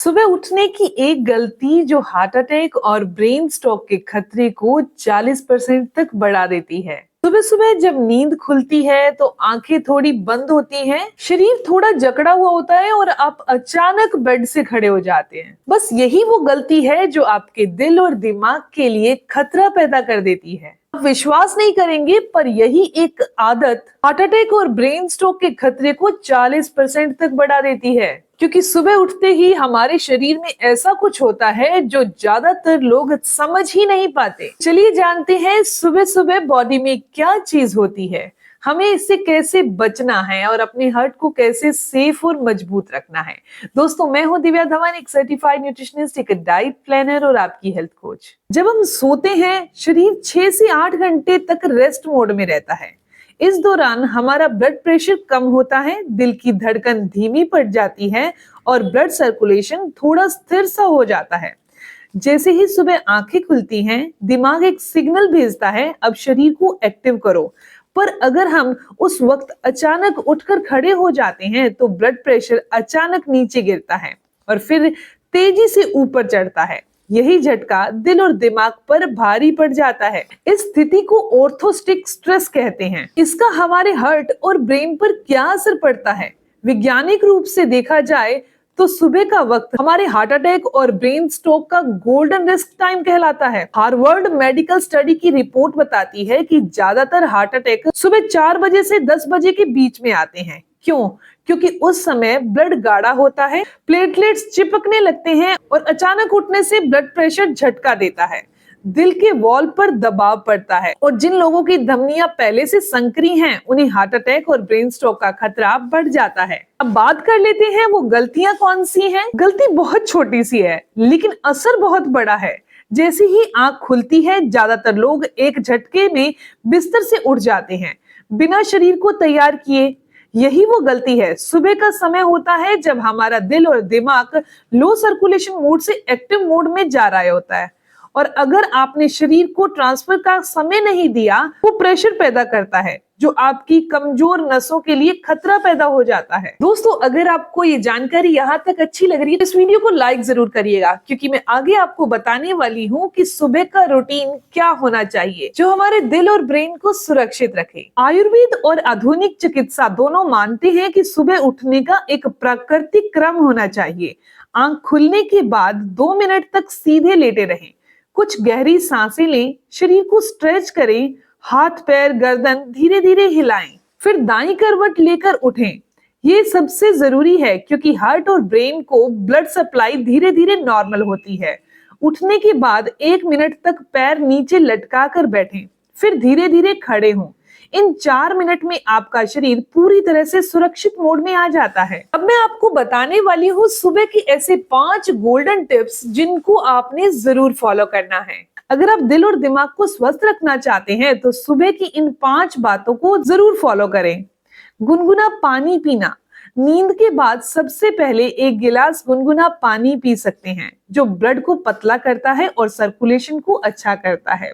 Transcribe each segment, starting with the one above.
सुबह उठने की एक गलती जो हार्ट अटैक और ब्रेन स्ट्रोक के खतरे को 40% तक बढ़ा देती है। सुबह सुबह जब नींद खुलती है तो आंखें थोड़ी बंद होती हैं, शरीर थोड़ा जकड़ा हुआ होता है और आप अचानक बेड से खड़े हो जाते हैं। बस यही वो गलती है जो आपके दिल और दिमाग के लिए खतरा पैदा कर देती है। आप विश्वास नहीं करेंगे, पर यही एक आदत हार्ट अटैक और ब्रेन स्ट्रोक के खतरे को 40% तक बढ़ा देती है। क्योंकि सुबह उठते ही हमारे शरीर में ऐसा कुछ होता है जो ज्यादातर लोग समझ ही नहीं पाते। चलिए जानते हैं सुबह सुबह बॉडी में क्या चीज होती है, हमें इससे कैसे बचना है और अपने हार्ट को कैसे सेफ और मजबूत रखना है। दोस्तों, मैं हूं दिव्या धवन, एक सर्टिफाइड न्यूट्रिशनिस्ट, एक डाइट प्लानर और आपकी हेल्थ कोच। जब हम सोते हैं, शरीर 6 से 8 घंटे तक रेस्ट मोड में रहता है। इस दौरान हमारा ब्लड प्रेशर कम होता है, दिल की धड़कन धीमी पड़ जाती है और ब्लड सर्कुलेशन थोड़ा स्थिर सा हो जाता है। जैसे ही सुबह आंखें खुलती हैं, दिमाग एक सिग्नल भेजता है, अब शरीर को एक्टिव करो। पर अगर हम उस वक्त अचानक उठकर खड़े हो जाते हैं तो ब्लड प्रेशर अचानक नीचे गिरता है और फिर तेजी से ऊपर चढ़ता है। यही झटका दिल और दिमाग पर भारी पड़ जाता है। इस स्थिति को ऑर्थोस्टिक स्ट्रेस कहते हैं। इसका हमारे हार्ट और ब्रेन पर क्या असर पड़ता है? वैज्ञानिक रूप से देखा जाए तो सुबह का वक्त हमारे हार्ट अटैक और ब्रेन स्ट्रोक का गोल्डन रिस्क टाइम कहलाता है। हार्वर्ड मेडिकल स्टडी की रिपोर्ट बताती है कि ज्यादातर हार्ट अटैक सुबह 4 बजे से 10 बजे के बीच में आते हैं। क्यों? क्योंकि उस समय ब्लड गाढ़ा होता है, प्लेटलेट्स चिपकने लगते हैं और अचानक उठने से ब्लड प्रेशर झटका देता है, दिल के वॉल पर दबाव पड़ता है और जिन लोगों की धमनियां पहले से संकरी हैं, उन्हें हार्ट अटैक और ब्रेन स्ट्रोक का खतरा बढ़ जाता है। अब बात कर लेते हैं वो गलतियां कौन सी हैं। गलती बहुत छोटी सी है लेकिन असर बहुत बड़ा है। जैसे ही आंख खुलती है, ज्यादातर लोग एक झटके में बिस्तर से उठ जाते हैं बिना शरीर को तैयार किए। यही वो गलती है। सुबह का समय होता है जब हमारा दिल और दिमाग लो सर्कुलेशन मोड से एक्टिव मोड में जा रहा होता है और अगर आपने शरीर को ट्रांसफर का समय नहीं दिया, वो प्रेशर पैदा करता है जो आपकी कमजोर नसों के लिए खतरा पैदा हो जाता है। दोस्तों, अगर आपको ये जानकारी यहाँ तक अच्छी लग रही है तो इस वीडियो को लाइक जरूर करिएगा, क्योंकि मैं आगे आपको बताने वाली हूँ कि सुबह का रूटीन क्या होना चाहिए जो हमारे दिल और ब्रेन को सुरक्षित रखे। आयुर्वेद और आधुनिक चिकित्सा दोनों मानते हैं कि सुबह उठने का एक प्राकृतिक क्रम होना चाहिए। आंख खुलने के बाद 2 मिनट तक सीधे लेटे रहें, कुछ गहरी सांसें लें, शरीर को स्ट्रेच करें, हाथ पैर गर्दन धीरे धीरे हिलाएं, फिर दाईं करवट लेकर उठें। ये सबसे जरूरी है क्योंकि हार्ट और ब्रेन को ब्लड सप्लाई धीरे धीरे नॉर्मल होती है। उठने के बाद 1 मिनट तक पैर नीचे लटका कर बैठें, फिर धीरे धीरे खड़े हों। इन 4 मिनट में आपका शरीर पूरी तरह से सुरक्षित मोड में आ जाता है। अब मैं आपको बताने वाली हूँ सुबह की ऐसे 5 गोल्डन टिप्स जिनको आपने जरूर फॉलो करना है। अगर आप दिल और दिमाग को स्वस्थ रखना चाहते हैं तो सुबह की इन 5 बातों को जरूर फॉलो करें। गुनगुना पानी पीना। नींद के बाद सबसे पहले 1 गिलास गुनगुना पानी पी सकते हैं, जो ब्लड को पतला करता है और सर्कुलेशन को अच्छा करता है।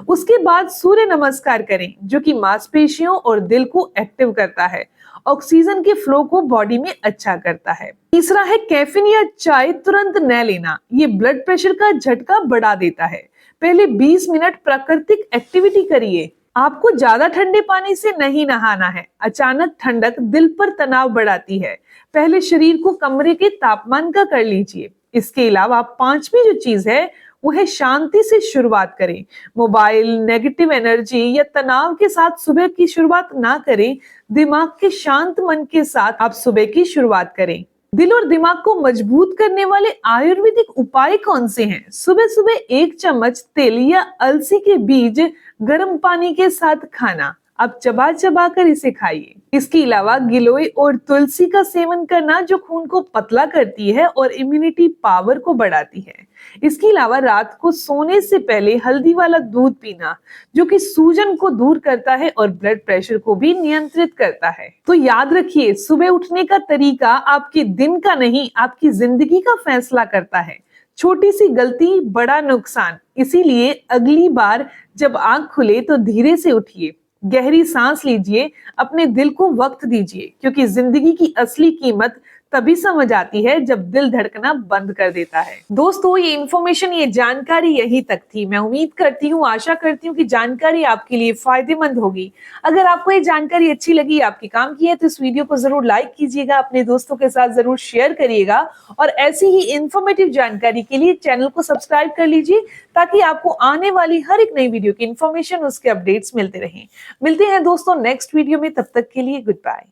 उसके बाद सूर्य नमस्कार करें, जो कि मांसपेशियों और दिल को एक्टिव करता है, ऑक्सीजन के फ्लो को बॉडी में अच्छा करता है। तीसरा है कैफीन या चाय तुरंत न लेना, ये ब्लड प्रेशर का झटका बढ़ा देता है। पहले 20 मिनट प्राकृतिक एक्टिविटी करिए। आपको ज्यादा ठंडे पानी से नहीं नहाना है, अचानक ठंडक दिल पर तनाव बढ़ाती है। पहले शरीर को कमरे के तापमान का कर लीजिए। इसके अलावा 5वीं जो चीज है वो है शांति से शुरुआत करें। मोबाइल, नेगेटिव एनर्जी या तनाव के साथ सुबह की शुरुआत ना करें। दिमाग के शांत मन के साथ आप सुबह की शुरुआत करें। दिल और दिमाग को मजबूत करने वाले आयुर्वेदिक उपाय कौन से हैं? सुबह सुबह 1 चम्मच तिल या अलसी के बीज गर्म पानी के साथ खाना। आप चबा चबा कर इसे खाइए। इसके अलावा गिलोय और तुलसी का सेवन करना, जो खून को पतला करती है और इम्यूनिटी पावर को बढ़ाती है। इसके अलावा रात को सोने से पहले हल्दी वाला दूध पीना, जो कि सूजन को दूर करता है और ब्लड प्रेशर को भी नियंत्रित करता है। तो याद रखिए, सुबह उठने का तरीका आपके दिन का नहीं, आपकी जिंदगी का फैसला करता है। छोटी सी गलती, बड़ा नुकसान। इसीलिए अगली बार जब आंख खुले तो धीरे से उठिए, गहरी सांस लीजिए, अपने दिल को वक्त दीजिए, क्योंकि जिंदगी की असली कीमत तभी समझ आती है जब दिल धड़कना बंद कर देता है। दोस्तों, ये इन्फॉर्मेशन, ये जानकारी यही तक थी। मैं उम्मीद करती हूँ, आशा करती हूँ कि जानकारी आपके लिए फायदेमंद होगी। अगर आपको ये जानकारी अच्छी लगी, आपके काम की है, तो इस वीडियो को जरूर लाइक कीजिएगा, अपने दोस्तों के साथ जरूर शेयर करिएगा और ऐसी ही इंफॉर्मेटिव जानकारी के लिए चैनल को सब्सक्राइब कर लीजिए ताकि आपको आने वाली हर एक नई वीडियो की इंफॉर्मेशन, उसके अपडेट्स मिलते रहें। मिलते हैं दोस्तों नेक्स्ट वीडियो में, तब तक के लिए गुड बाय।